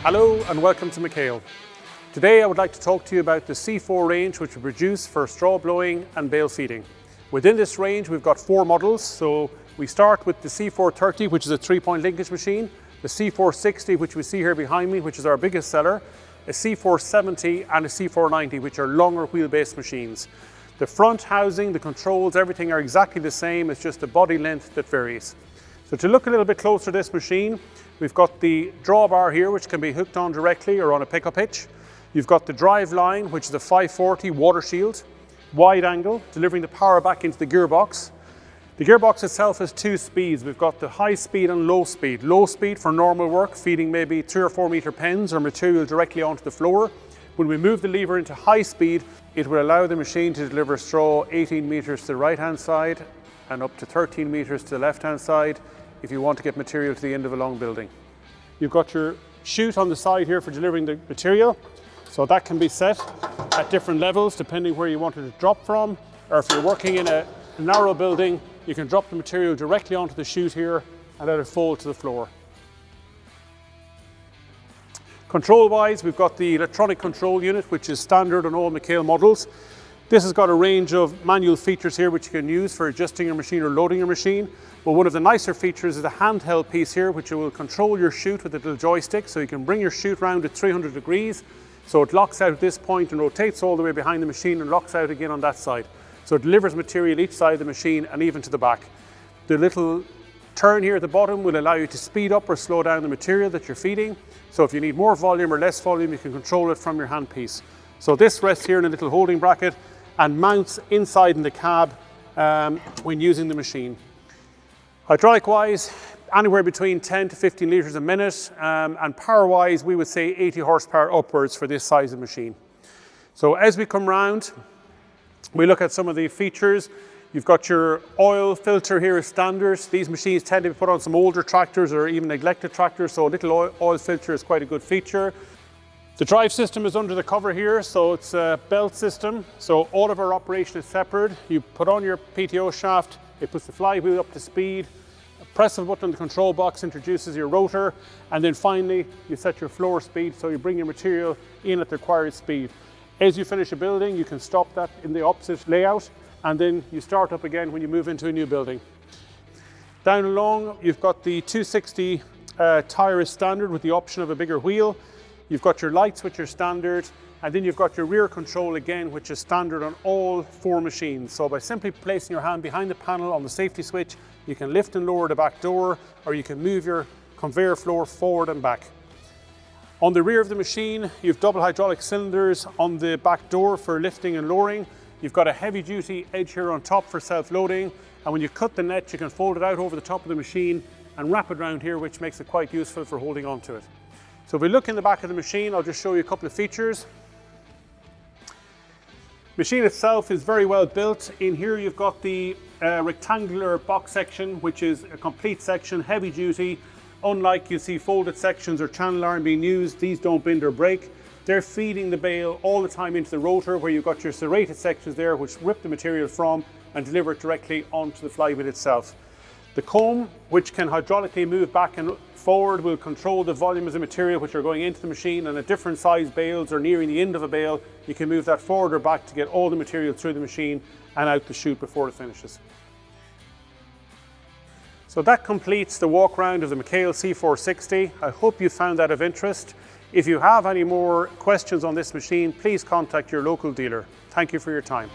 Hello and welcome to McHale. Today I would like to talk to you about the C4 range which we produce for straw blowing and bale feeding. Within this range we've got 4 models, so we start with the C430 which is a 3-point linkage machine, the C460 which we see here behind me which is our biggest seller, a C470 and a C490 which are longer wheelbase machines. The front housing, the controls, everything are exactly the same, it's just the body length that varies. So to look a little bit closer at this machine, we've got the drawbar here which can be hooked on directly or on a pickup hitch. You've got the drive line which is a 540 water shield, wide angle, delivering the power back into the gearbox. The gearbox itself has 2 speeds. We've got the high speed and low speed. Low speed for normal work, feeding maybe 3 or 4 meter pens or material directly onto the floor. When we move the lever into high speed, it will allow the machine to deliver straw 18 meters to the right hand side and up to 13 meters to the left hand side if you want to get material to the end of a long building. You've got your chute on the side here for delivering the material, so that can be set at different levels depending where you want it to drop from, or if you're working in a narrow building you can drop the material directly onto the chute here and let it fall to the floor. Control wise, we've got the electronic control unit which is standard on all McHale models. This has got a range of manual features here which you can use for adjusting your machine or loading your machine. But one of the nicer features is the handheld piece here which will control your chute with a little joystick, so you can bring your chute round at 300 degrees. So it locks out at this point and rotates all the way behind the machine and locks out again on that side. So it delivers material each side of the machine and even to the back. The little turn here at the bottom will allow you to speed up or slow down the material that you're feeding. So if you need more volume or less volume, you can control it from your handpiece. So this rests here in a little holding bracket and mounts inside in the cab when using the machine. Hydraulic wise, anywhere between 10 to 15 litres a minute, and power wise we would say 80 horsepower upwards for this size of machine. So as we come round, we look at some of the features. You've got your oil filter here as standard. These machines tend to be put on some older tractors or even neglected tractors, so a little oil filter is quite a good feature. The drive system is under the cover here, so it's a belt system. So all of our operation is separate. You put on your PTO shaft, it puts the flywheel up to speed. A press of a button on the control box introduces your rotor, and then finally you set your floor speed, so you bring your material in at the required speed. As you finish a building, you can stop that in the opposite layout, and then you start up again when you move into a new building. Down along, you've got the 260 tyre as standard with the option of a bigger wheel. You've got your lights which are standard, and then you've got your rear control again which is standard on all 4 machines. So by simply placing your hand behind the panel on the safety switch, you can lift and lower the back door, or you can move your conveyor floor forward and back. On the rear of the machine, you've double hydraulic cylinders on the back door for lifting and lowering. You've got a heavy duty edge here on top for self-loading, and when you cut the net you can fold it out over the top of the machine and wrap it around here, which makes it quite useful for holding on to it. So if we look in the back of the machine, I'll just show you a couple of features. The machine itself is very well built. In here you've got the rectangular box section, which is a complete section, heavy duty. Unlike you see folded sections or channel iron being used, these don't bend or break. They're feeding the bale all the time into the rotor, where you've got your serrated sections there which rip the material from and deliver it directly onto the flywheel itself. The comb, which can hydraulically move back and forward, will control the volume of the material which are going into the machine, and at different size bales or nearing the end of a bale, you can move that forward or back to get all the material through the machine and out the chute before it finishes. So that completes the walk round of the McHale C460. I hope you found that of interest. If you have any more questions on this machine, please contact your local dealer. Thank you for your time.